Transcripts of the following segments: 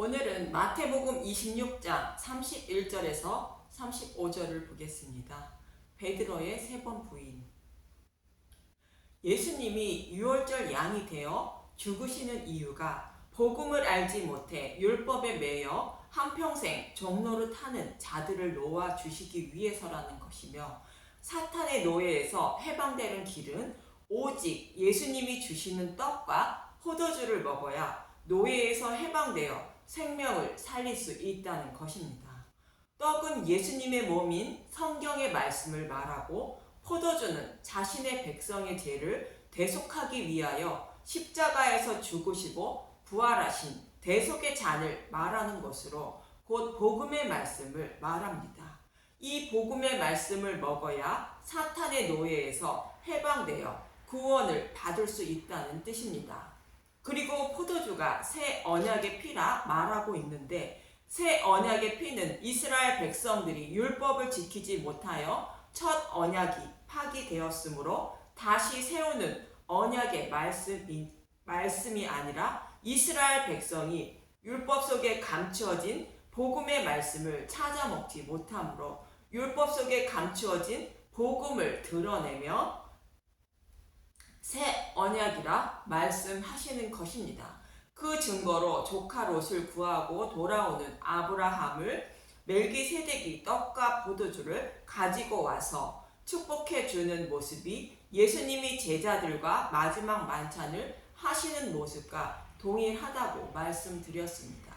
오늘은 마태복음 26장 31절에서 35절을 보겠습니다. 베드로의 세 번 부인. 예수님이 유월절 양이 되어 죽으시는 이유가 복음을 알지 못해 율법에 매여 한평생 종노릇 하는 자들을 놓아 주시기 위해서라는 것이며, 사탄의 노예에서 해방되는 길은 오직 예수님이 주시는 떡과 포도주를 먹어야 노예에서 해방되어 생명을 살릴 수 있다는 것입니다. 떡은 예수님의 몸인 성경의 말씀을 말하고, 포도주는 자신의 백성의 죄를 대속하기 위하여 십자가에서 죽으시고 부활하신 대속의 잔을 말하는 것으로 곧 복음의 말씀을 말합니다. 이 복음의 말씀을 먹어야 사탄의 노예에서 해방되어 구원을 받을 수 있다는 뜻입니다. 그리고 포도주가 새 언약의 피라 말하고 있는데, 새 언약의 피는 이스라엘 백성들이 율법을 지키지 못하여 첫 언약이 파기되었으므로 다시 세우는 언약의 말씀이 아니라, 이스라엘 백성이 율법 속에 감추어진 복음의 말씀을 찾아 먹지 못하므로 율법 속에 감추어진 복음을 드러내며 새 언약이라 말씀하시는 것입니다. 그 증거로 조카 롯을 구하고 돌아오는 아브라함을 멜기세덱이 떡과 포도주를 가지고 와서 축복해 주는 모습이 예수님이 제자들과 마지막 만찬을 하시는 모습과 동일하다고 말씀드렸습니다.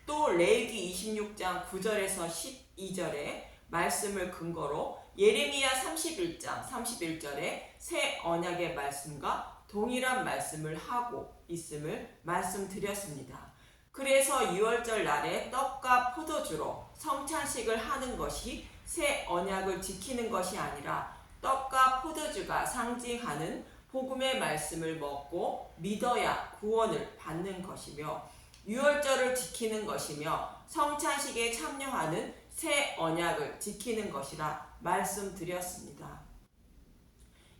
또 레위기 26장 9절에서 12절의 말씀을 근거로 예레미야 31장 31절에 새 언약의 말씀과 동일한 말씀을 하고 있음을 말씀드렸습니다. 그래서 유월절 날에 떡과 포도주로 성찬식을 하는 것이 새 언약을 지키는 것이 아니라, 떡과 포도주가 상징하는 복음의 말씀을 먹고 믿어야 구원을 받는 것이며, 유월절을 지키는 것이며 성찬식에 참여하는 새 언약을 지키는 것이라 말씀드렸습니다.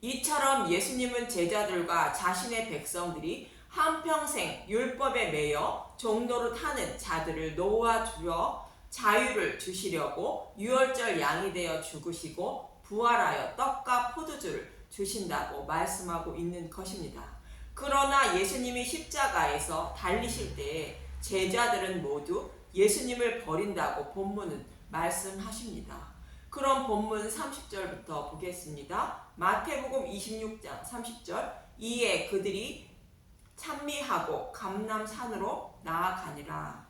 이처럼 예수님은 제자들과 자신의 백성들이 한평생 율법에 매여 종노릇 하는 자들을 놓아주어 자유를 주시려고 유월절 양이 되어 죽으시고 부활하여 떡과 포도주를 주신다고 말씀하고 있는 것입니다. 그러나 예수님이 십자가에서 달리실 때에 제자들은 모두 예수님을 버린다고 본문은 말씀하십니다. 그럼 본문 30절부터 보겠습니다. 마태복음 26장 30절. 이에 그들이 찬미하고 감람산으로 나아가니라.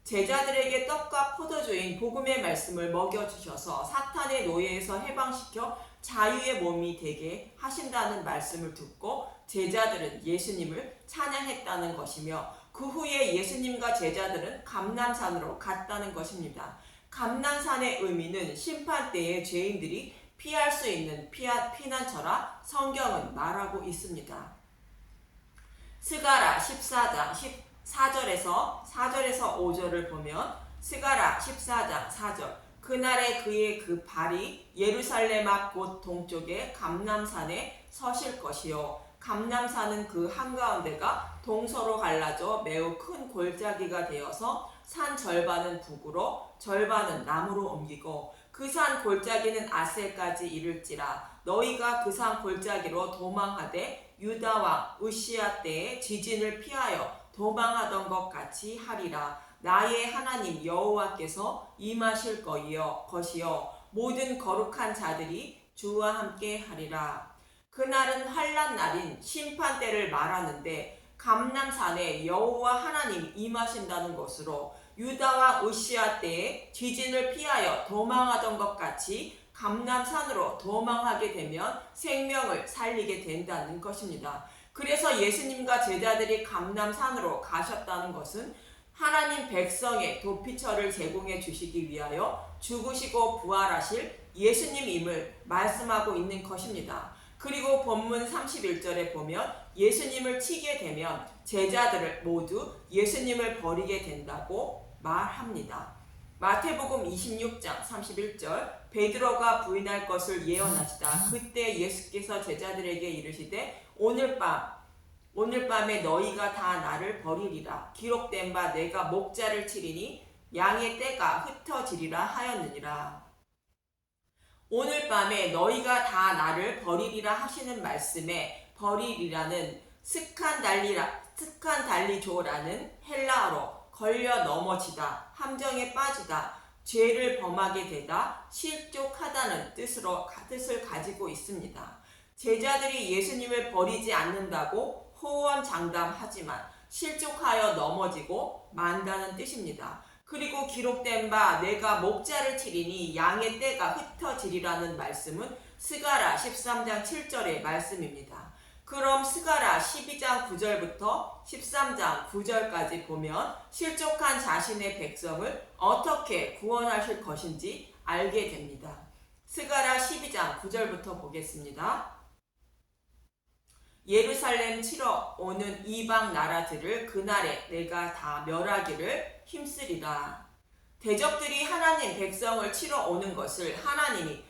제자들에게 떡과 포도주인 복음의 말씀을 먹여주셔서 사탄의 노예에서 해방시켜 자유의 몸이 되게 하신다는 말씀을 듣고 제자들은 예수님을 찬양했다는 것이며, 그 후에 예수님과 제자들은 감람산으로 갔다는 것입니다. 감람산의 의미는 심판 때에 죄인들이 피할 수 있는 피난처라 성경은 말하고 있습니다. 스가랴 14장 4절에서 5절을 보면, 스가랴 14장 4절. 그날에 그의 그 발이 예루살렘 앞 곧 동쪽의 감람산에 서실 것이요, 감람산은 그 한가운데가 동서로 갈라져 매우 큰 골짜기가 되어서 산 절반은 북으로 절반은 남으로 옮기고, 그 산 골짜기는 아셀까지 이를지라. 너희가 그 산 골짜기로 도망하되 유다 왕 우시야 때에 지진을 피하여 도망하던 것 같이 하리라. 나의 하나님 여호와께서 임하실 것이요, 모든 거룩한 자들이 주와 함께 하리라. 그날은 환난 날인 심판 때를 말하는데, 감람산에 여호와 하나님이 임하신다는 것으로 유다와 우시아 때에 지진을 피하여 도망하던 것 같이 감람산으로 도망하게 되면 생명을 살리게 된다는 것입니다. 그래서 예수님과 제자들이 감람산으로 가셨다는 것은 하나님 백성의 도피처를 제공해 주시기 위하여 죽으시고 부활하실 예수님임을 말씀하고 있는 것입니다. 그리고 본문 31절에 보면 예수님을 치게 되면 제자들을 모두 예수님을 버리게 된다고 말합니다. 마태복음 26장 31절. 베드로가 부인할 것을 예언하시다 그때 예수께서 제자들에게 이르시되 오늘 밤 오늘 밤에 너희가 다 나를 버리리라. 기록된 바 내가 목자를 치리니 양의 떼가 흩어지리라 하였느니라. 오늘 밤에 너희가 다 나를 버리리라 하시는 말씀에 버리리라는 스칸달리조라는 헬라어로 걸려 넘어지다, 함정에 빠지다, 죄를 범하게 되다, 실족하다는 뜻을 가지고 있습니다. 제자들이 예수님을 버리지 않는다고 호언장담하지만 실족하여 넘어지고 만다는 뜻입니다. 그리고 기록된 바 내가 목자를 치리니 양의 떼가 흩어지리라는 말씀은 스가랴 13장 7절의 말씀입니다. 그럼 스가랴 12장 9절부터 13장 9절까지 보면 실족한 자신의 백성을 어떻게 구원하실 것인지 알게 됩니다. 스가랴 12장 9절부터 보겠습니다. 예루살렘 치러 오는 이방 나라들을 그날에 내가 다 멸하기를 힘쓰리라. 대적들이 하나님 백성을 치러 오는 것을 하나님이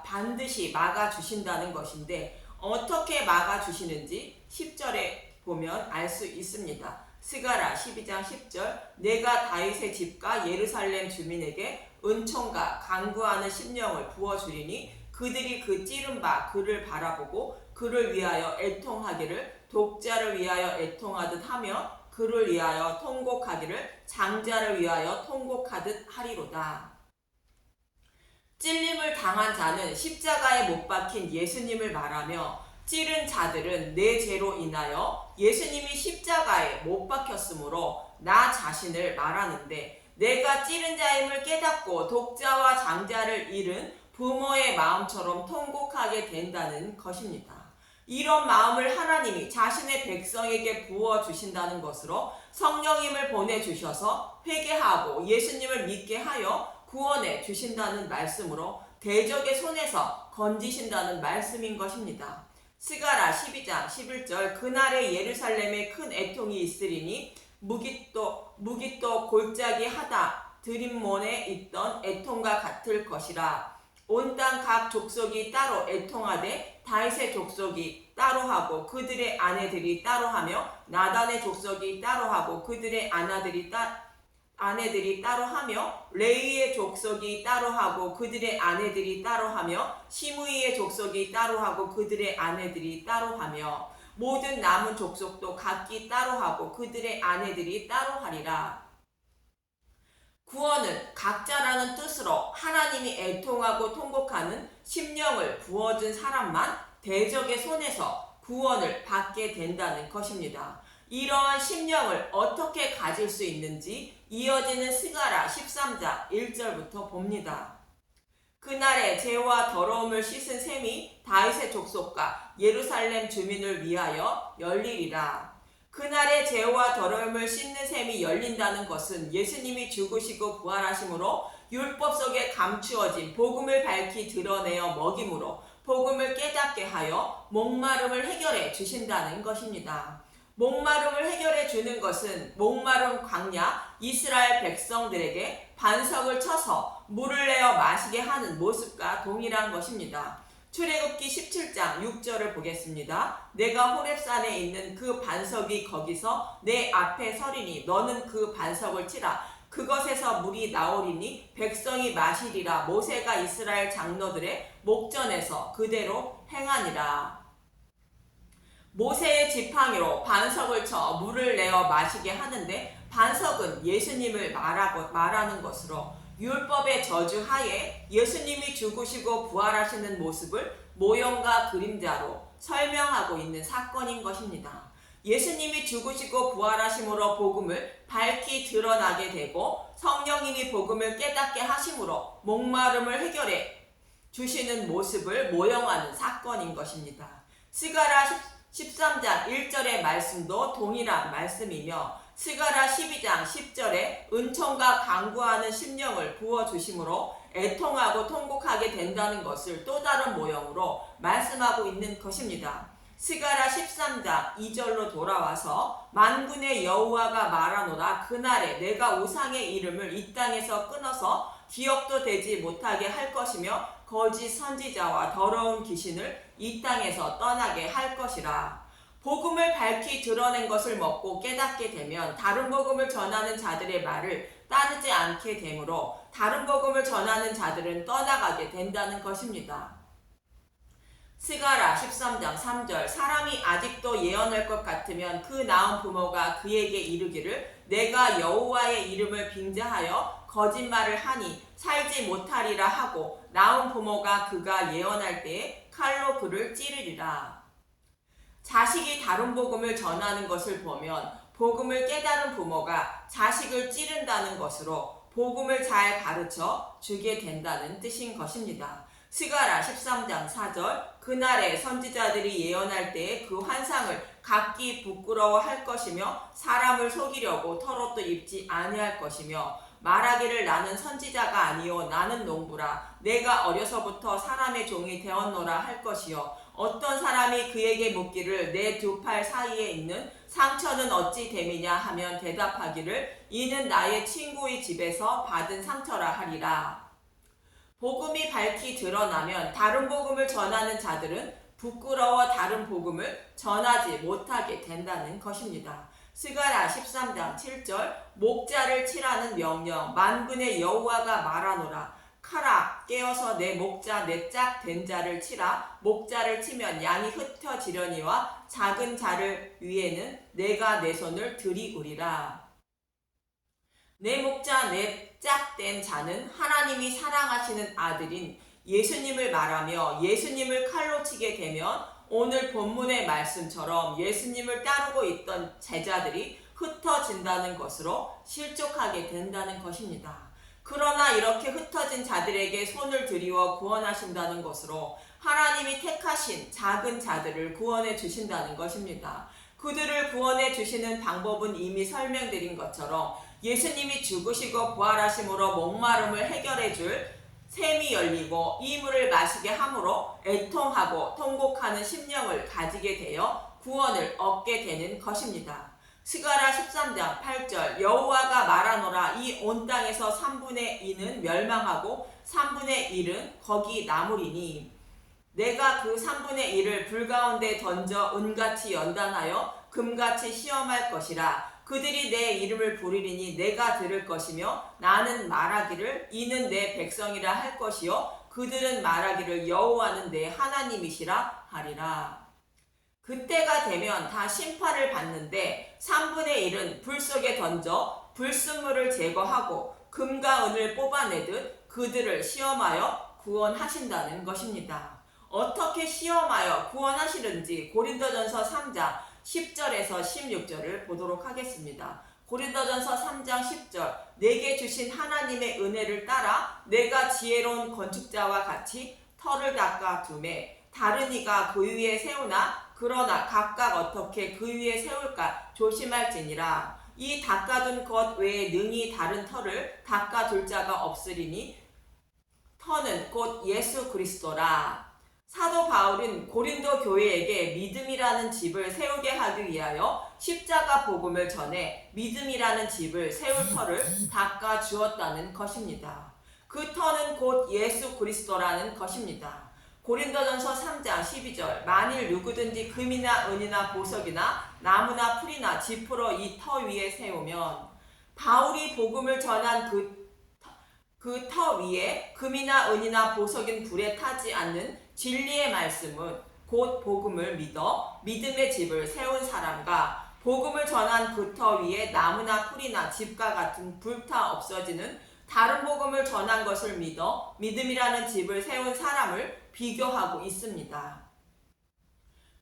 반드시 막아주신다는 것인데 어떻게 막아주시는지 10절에 보면 알 수 있습니다. 스가랴 12장 10절 내가 다윗의 집과 예루살렘 주민에게 은총과 간구하는 심령을 부어주리니 그들이 그 찌른 바 그를 바라보고 그를 위하여 애통하기를 독자를 위하여 애통하듯 하며 그를 위하여 통곡하기를 장자를 위하여 통곡하듯 하리로다. 찔림을 당한 자는 십자가에 못 박힌 예수님을 말하며 찌른 자들은 내 죄로 인하여 예수님이 십자가에 못 박혔으므로 나 자신을 말하는데 내가 찌른 자임을 깨닫고 독자와 장자를 잃은 부모의 마음처럼 통곡하게 된다는 것입니다. 이런 마음을 하나님이 자신의 백성에게 부어주신다는 것으로 성령님을 보내주셔서 회개하고 예수님을 믿게 하여 구원해 주신다는 말씀으로 대적의 손에서 건지신다는 말씀인 것입니다. 스가랴 12장 11절 그날에 예루살렘에 큰 애통이 있으리니 무깃도 골짜기 하다 드림몬에 있던 애통과 같을 것이라. 온 땅 각 족속이 따로 애통하되 다윗의 족속이 따로 하고 그들의 아내들이 따로 하며 나단의 족속이 따로 하고 그들의 아내들이 따로 하며 레위의 족속이 따로 하고 그들의 아내들이 따로 하며 시므이의 족속이 따로 하고 그들의 아내들이 따로 하며 모든 남은 족속도 각기 따로 하고 그들의 아내들이 따로 하리라. 구원은 각자라는 뜻으로 하나님이 애통하고 통곡하는 심령을 부어준 사람만 대적의 손에서 구원을 받게 된다는 것입니다. 이러한 심령을 어떻게 가질 수 있는지 이어지는 스가랴 13장 1절부터 봅니다. 그날에 죄와 더러움을 씻은 셈이 다윗의 족속과 예루살렘 주민을 위하여 열리리라. 그날에 죄와 더러움을 씻는 셈이 열린다는 것은 예수님이 죽으시고 부활하심으로 율법 속에 감추어진 복음을 밝히 드러내어 먹임으로 복음을 깨닫게 하여 목마름을 해결해 주신다는 것입니다. 목마름을 해결해 주는 것은 목마른 광야 이스라엘 백성들에게 반석을 쳐서 물을 내어 마시게 하는 모습과 동일한 것입니다. 출애굽기 17장 6절을 보겠습니다. 내가 호렙산에 있는 그 반석이 거기서 내 앞에 서리니 너는 그 반석을 치라. 그것에서 물이 나오리니 백성이 마시리라. 모세가 이스라엘 장로들의 목전에서 그대로 행하니라. 모세의 지팡이로 반석을 쳐 물을 내어 마시게 하는데 반석은 예수님을 말하는 것으로 율법의 저주 하에 예수님이 죽으시고 부활하시는 모습을 모형과 그림자로 설명하고 있는 사건인 것입니다. 예수님이 죽으시고 부활하심으로 복음을 밝히 드러나게 되고 성령님이 복음을 깨닫게 하심으로 목마름을 해결해 주시는 모습을 모형하는 사건인 것입니다. 스가랴 13장 1절의 말씀도 동일한 말씀이며 스가랴 12장 10절에 은총과 간구하는 심령을 부어주심으로 애통하고 통곡하게 된다는 것을 또 다른 모형으로 말씀하고 있는 것입니다. 스가랴 13장 2절로 돌아와서 만군의 여호와가 말하노라 그날에 내가 우상의 이름을 이 땅에서 끊어서 기억도 되지 못하게 할 것이며 거짓 선지자와 더러운 귀신을 이 땅에서 떠나게 할 것이라. 복음을 밝히 드러낸 것을 먹고 깨닫게 되면 다른 복음을 전하는 자들의 말을 따르지 않게 되므로 다른 복음을 전하는 자들은 떠나가게 된다는 것입니다. 스가랴 13장 3절 사람이 아직도 예언할 것 같으면 그 낳은 부모가 그에게 이르기를 내가 여호와의 이름을 빙자하여 거짓말을 하니 살지 못하리라 하고 낳은 부모가 그가 예언할 때에 칼로 그를 찌르리라. 자식이 다른 복음을 전하는 것을 보면 복음을 깨달은 부모가 자식을 찌른다는 것으로 복음을 잘 가르쳐 주게 된다는 뜻인 것입니다. 스가랴 13장 4절 그날에 선지자들이 예언할 때에 그 환상을 각기 부끄러워할 것이며 사람을 속이려고 털옷도 입지 아니할 것이며 말하기를 나는 선지자가 아니요 나는 농부라 내가 어려서부터 사람의 종이 되었노라 할 것이요 어떤 사람이 그에게 묻기를 내 두 팔 사이에 있는 상처는 어찌 됨이냐 하면 대답하기를 이는 나의 친구의 집에서 받은 상처라 하리라. 복음이 밝히 드러나면 다른 복음을 전하는 자들은 부끄러워 다른 복음을 전하지 못하게 된다는 것입니다. 스가랴 13장 7절 목자를 치라는 명령 만군의 여호와가 말하노라 카라 깨어서 내 목자 내 짝 된 자를 치라 목자를 치면 양이 흩어지려니와 작은 자를 위에는 내가 내 손을 들이우리라. 내 목자 내 짝 된 자는 하나님이 사랑하시는 아들인 예수님을 말하며 예수님을 칼로 치게 되면 오늘 본문의 말씀처럼 예수님을 따르고 있던 제자들이 흩어진다는 것으로 실족하게 된다는 것입니다. 그러나 이렇게 흩어진 자들에게 손을 들이워 구원하신다는 것으로 하나님이 택하신 작은 자들을 구원해 주신다는 것입니다. 그들을 구원해 주시는 방법은 이미 설명드린 것처럼 예수님이 죽으시고 부활하심으로 목마름을 해결해 줄 샘이 열리고 이 물을 마시게 함으로 애통하고 통곡하는 심령을 가지게 되어 구원을 얻게 되는 것입니다. 스가랴 13장 8절 여호와가 말하노라 이 온 땅에서 3분의 2는 멸망하고 3분의 1은 거기 남으리니 내가 그 3분의 1을 불 가운데 던져 은같이 연단하여 금같이 시험할 것이라 그들이 내 이름을 부르리니 내가 들을 것이며 나는 말하기를 이는 내 백성이라 할 것이요 그들은 말하기를 여호와는 내 하나님이시라 하리라. 그때가 되면 다 심판을 받는데 3분의 1은 불 속에 던져 불순물을 제거하고 금과 은을 뽑아내듯 그들을 시험하여 구원하신다는 것입니다. 어떻게 시험하여 구원하시는지 고린도전서 3장 10절에서 16절을 보도록 하겠습니다. 고린도전서 3장 10절 내게 주신 하나님의 은혜를 따라 내가 지혜로운 건축자와 같이 터를 닦아 두매 다른 이가 그 위에 세우나 그러나 각각 어떻게 그 위에 세울까 조심할지니라. 이 닦아둔 것 외에 능히 다른 터를 닦아둘 자가 없으리니 터는 곧 예수 그리스도라. 사도 바울은 고린도 교회에게 믿음이라는 집을 세우게 하기 위하여 십자가 복음을 전해 믿음이라는 집을 세울 터를 닦아 주었다는 것입니다. 그 터는 곧 예수 그리스도라는 것입니다. 고린도전서 3장 12절 만일 누구든지 금이나 은이나 보석이나 나무나 풀이나 지프로 이 터 위에 세우면 바울이 복음을 전한 그 터 위에 금이나 은이나 보석인 불에 타지 않는 진리의 말씀은 곧 복음을 믿어 믿음의 집을 세운 사람과 복음을 전한 그 터 위에 나무나 풀이나 집과 같은 불타 없어지는 다른 복음을 전한 것을 믿어 믿음이라는 집을 세운 사람을 비교하고 있습니다.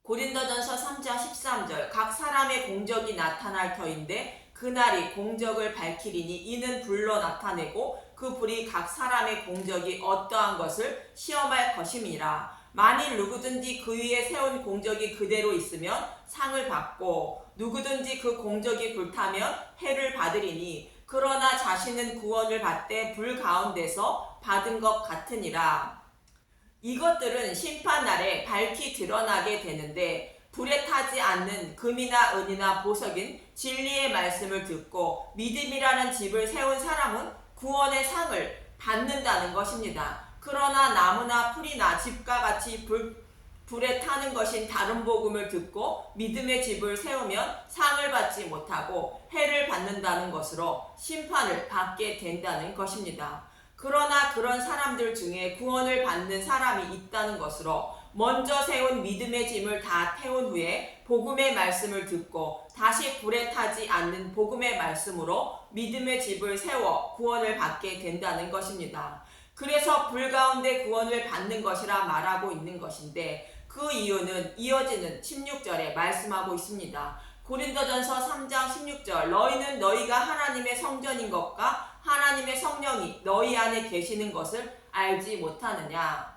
고린도전서 3장 13절 각 사람의 공적이 나타날 터인데 그날이 공적을 밝히리니 이는 불로 나타내고 그 불이 각 사람의 공적이 어떠한 것을 시험할 것임이라. 만일 누구든지 그 위에 세운 공적이 그대로 있으면 상을 받고 누구든지 그 공적이 불타면 해를 받으리니 그러나 자신은 구원을 받되 불 가운데서 받은 것 같으니라. 이것들은 심판날에 밝히 드러나게 되는데 불에 타지 않는 금이나 은이나 보석인 진리의 말씀을 듣고 믿음이라는 집을 세운 사람은 구원의 상을 받는다는 것입니다. 그러나 나무나 풀이나 집과 같이 불에 타는 것인 다른 복음을 듣고 믿음의 집을 세우면 상을 받지 못하고 해를 받는다는 것으로 심판을 받게 된다는 것입니다. 그러나 그런 사람들 중에 구원을 받는 사람이 있다는 것으로 먼저 세운 믿음의 짐을 다 태운 후에 복음의 말씀을 듣고 다시 불에 타지 않는 복음의 말씀으로 믿음의 집을 세워 구원을 받게 된다는 것입니다. 그래서 불 가운데 구원을 받는 것이라 말하고 있는 것인데 그 이유는 이어지는 16절에 말씀하고 있습니다. 고린도전서 3장 16절 너희는 너희가 하나님의 성전인 것과 하나님의 성령이 너희 안에 계시는 것을 알지 못하느냐.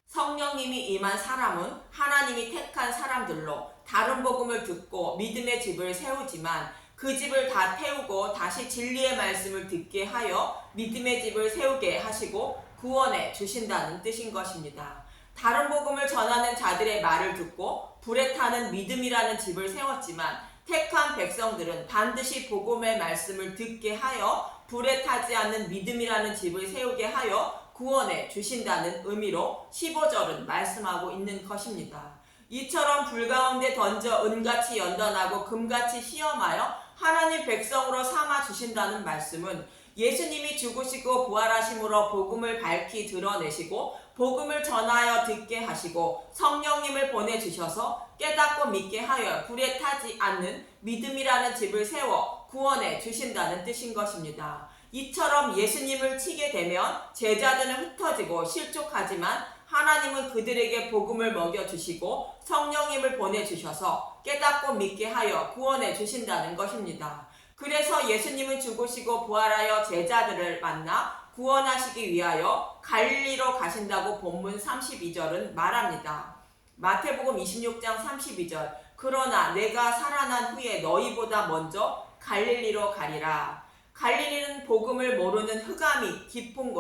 성령님이 임한 사람은 하나님이 택한 사람들로 다른 복음을 듣고 믿음의 집을 세우지만 그 집을 다 태우고 다시 진리의 말씀을 듣게 하여 믿음의 집을 세우게 하시고 구원해 주신다는 뜻인 것입니다. 다른 복음을 전하는 자들의 말을 듣고 불에 타는 믿음이라는 집을 세웠지만 택한 백성들은 반드시 복음의 말씀을 듣게 하여 불에 타지 않는 믿음이라는 집을 세우게 하여 구원해 주신다는 의미로 15절은 말씀하고 있는 것입니다. 이처럼 불 가운데 던져 은같이 연단하고 금같이 시험하여 하나님 백성으로 삼아 주신다는 말씀은 예수님이 죽으시고 부활하심으로 복음을 밝히 드러내시고 복음을 전하여 듣게 하시고 성령님을 보내주셔서 깨닫고 믿게 하여 불에 타지 않는 믿음이라는 집을 세워 구원해 주신다는 뜻인 것입니다. 이처럼 예수님을 치게 되면 제자들은 흩어지고 실족하지만 하나님은 그들에게 복음을 먹여주시고 성령님을 보내주셔서 깨닫고 믿게 하여 구원해 주신다는 것입니다. 그래서 예수님은 죽으시고 부활하여 제자들을 만나 구원하시기 위하여 갈릴리로 가신다고 본문 32절은 말합니다. 마태복음 26장 32절 그러나 내가 살아난 후에 너희보다 먼저 갈릴리로 가리라. 갈릴리는 복음을 모르는 흑암이 깊은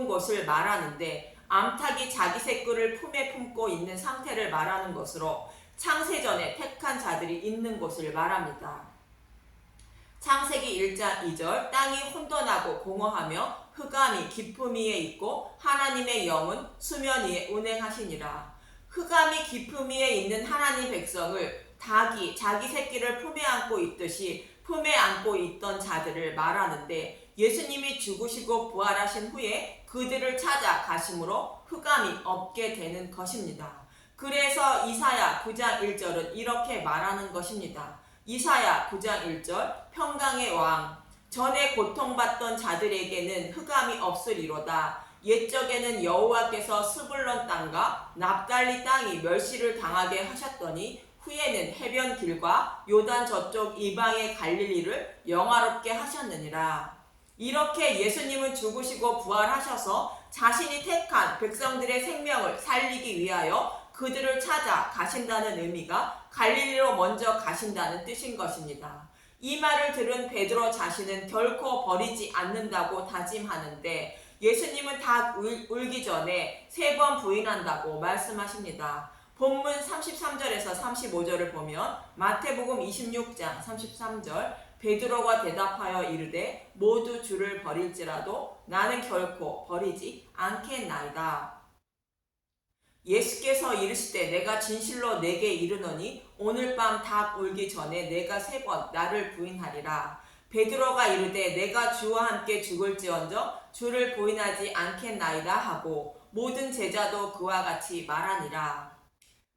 곳을 말하는데 암탉이 자기 새끼를 품에 품고 있는 상태를 말하는 것으로 창세전에 택한 자들이 있는 곳을 말합니다. 창세기 1장 2절 땅이 혼돈하고 공허하며 흑암이 깊음 위에 있고 하나님의 영은 수면 위에 운행하시니라. 흑암이 깊음 위에 있는 하나님 백성을 닭이 자기 새끼를 품에 안고 있듯이 품에 안고 있던 자들을 말하는데 예수님이 죽으시고 부활하신 후에 그들을 찾아 가심으로 흑암이 없게 되는 것입니다. 그래서 이사야 9장 1절은 이렇게 말하는 것입니다. 이사야 9장 1절 평강의 왕 전에 고통받던 자들에게는 흑암이 없으리로다. 옛적에는 여호와께서 스불론 땅과 납달리 땅이 멸시를 당하게 하셨더니 후에는 해변 길과 요단 저쪽 이방의 갈릴리를 영화롭게 하셨느니라. 이렇게 예수님은 죽으시고 부활하셔서 자신이 택한 백성들의 생명을 살리기 위하여 그들을 찾아 가신다는 의미가 갈릴리로 먼저 가신다는 뜻인 것입니다. 이 말을 들은 베드로 자신은 결코 버리지 않는다고 다짐하는데 예수님은 닭 울기 전에 3번 부인한다고 말씀하십니다. 본문 33절에서 35절을 보면 마태복음 26장 33절 베드로가 대답하여 이르되 모두 주를 버릴지라도 나는 결코 버리지 않겠나이다. 예수께서 이르시되 내가 진실로 내게 이르노니 오늘 밤 닭 울기 전에 내가 3번 나를 부인하리라. 베드로가 이르되 내가 주와 함께 죽을지언정 주를 부인하지 않겠나이다 하고 모든 제자도 그와 같이 말하니라.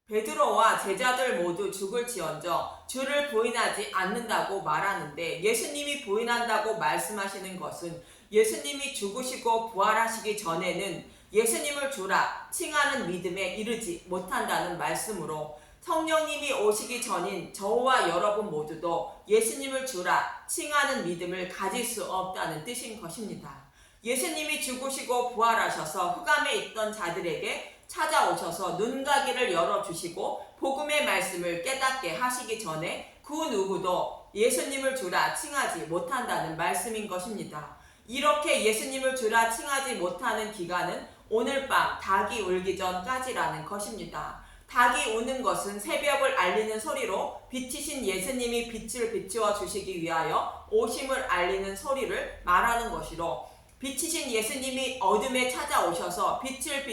베드로와 제자들 모두 죽을지언정 주를 부인하지 않는다고 말하는데 예수님이 부인한다고 말씀하시는 것은 예수님이 죽으시고 부활하시기 전에는 예수님을 주라 칭하는 믿음에 이르지 못한다는 말씀으로 성령님이 오시기 전인 저와 여러분 모두도 예수님을 주라 칭하는 믿음을 가질 수 없다는 뜻인 것입니다. 예수님이 죽으시고 부활하셔서 흑암에 있던 자들에게 찾아오셔서 눈가기를 열어주시고 복음의 말씀을 깨닫게 하시기 전에 그 누구도 예수님을 주라 칭하지 못한다는 말씀인 것입니다. 이렇게 예수님을 주라 칭하지 못하는 기간은 오늘 밤 닭이 울기 전까지라는 것입니다. 닭이 우는 것은 새벽을 알리는 소리로 빛이신 예수님이 빛을 비추어 주시기 위하여 오심을 알리는 소리를 말하는 것이로 빛이신 예수님이 어둠에 찾아오셔서 빛을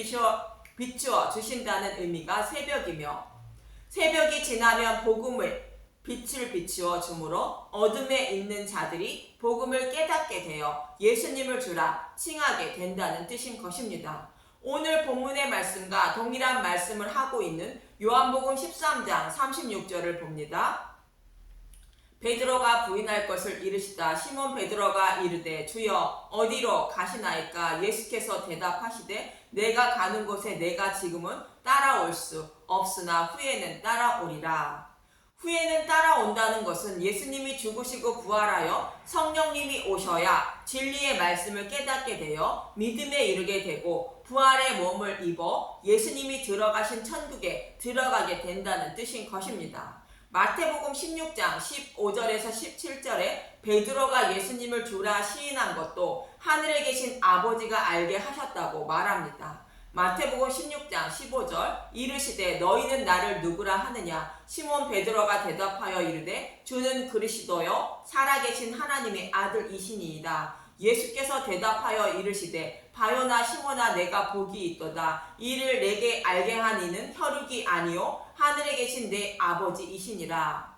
비추어 주신다는 의미가 새벽이며, 새벽이 지나면 빛을 비추어 주므로 어둠에 있는 자들이 복음을 깨닫게 되어 예수님을 주라 칭하게 된다는 뜻인 것입니다. 오늘 본문의 말씀과 동일한 말씀을 하고 있는 요한복음 13장 36절을 봅니다. 베드로가 부인할 것을 이르시다 시몬 베드로가 이르되 주여 어디로 가시나이까? 예수께서 대답하시되 내가 가는 곳에 내가 지금은 따라올 수 없으나 후에는 따라오리라. 후에는 따라온다는 것은 예수님이 죽으시고 부활하여 성령님이 오셔야 진리의 말씀을 깨닫게 되어 믿음에 이르게 되고 부활의 몸을 입어 예수님이 들어가신 천국에 들어가게 된다는 뜻인 것입니다. 마태복음 16장 15절에서 17절에 베드로가 예수님을 주라 시인한 것도 하늘에 계신 아버지가 알게 하셨다고 말합니다. 마태복음 16장 15절 이르시되 너희는 나를 누구라 하느냐? 시몬 베드로가 대답하여 이르되 주는 그리스도요 살아계신 하나님의 아들이시니이다. 예수께서 대답하여 이르시되 바요나 시몬아 내가 복이 있도다. 이를 내게 알게 한 이는 혈육이 아니요 하늘에 계신 내 아버지이시니라.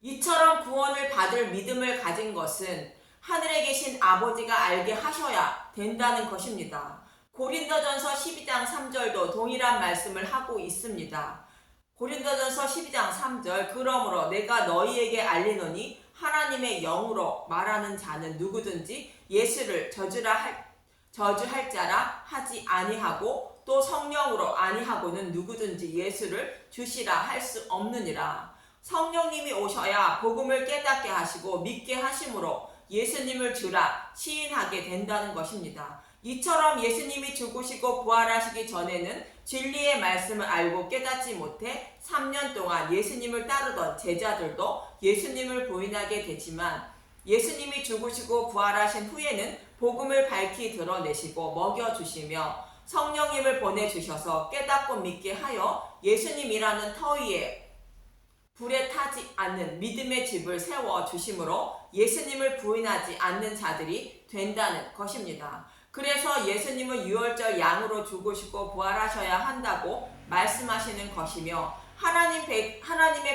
이처럼 구원을 받을 믿음을 가진 것은 하늘에 계신 아버지가 알게 하셔야 된다는 것입니다. 고린도전서 12장 3절도 동일한 말씀을 하고 있습니다. 고린도전서 12장 3절 그러므로 내가 너희에게 알리노니 하나님의 영으로 말하는 자는 누구든지 예수를 저주할 자라 하지 아니하고 또 성령으로 아니하고는 누구든지 예수를 주시라 할 수 없느니라. 성령님이 오셔야 복음을 깨닫게 하시고 믿게 하심으로 예수님을 주라 시인하게 된다는 것입니다. 이처럼 예수님이 죽으시고 부활하시기 전에는 진리의 말씀을 알고 깨닫지 못해 3년 동안 예수님을 따르던 제자들도 예수님을 부인하게 되지만 예수님이 죽으시고 부활하신 후에는 복음을 밝히 드러내시고 먹여주시며 성령님을 보내주셔서 깨닫고 믿게 하여 예수님이라는 터 위에 불에 타지 않는 믿음의 집을 세워주심으로 예수님을 부인하지 않는 자들이 된다는 것입니다. 그래서 예수님은 유월절 양으로 죽으시고 부활하셔야 한다고 말씀하시는 것이며 하나님의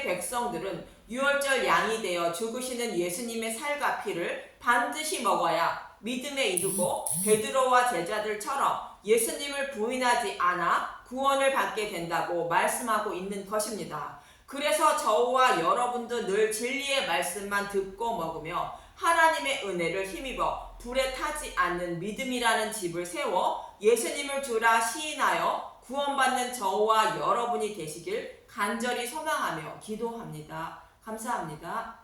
백성들은 유월절 양이 되어 죽으시는 예수님의 살과 피를 반드시 먹어야 믿음에 이르고 베드로와 제자들처럼 예수님을 부인하지 않아 구원을 받게 된다고 말씀하고 있는 것입니다. 그래서 저와 여러분도 늘 진리의 말씀만 듣고 먹으며 하나님의 은혜를 힘입어 불에 타지 않는 믿음이라는 집을 세워 예수님을 주라 시인하여 구원받는 저와 여러분이 되시길 간절히 소망하며 기도합니다. 감사합니다.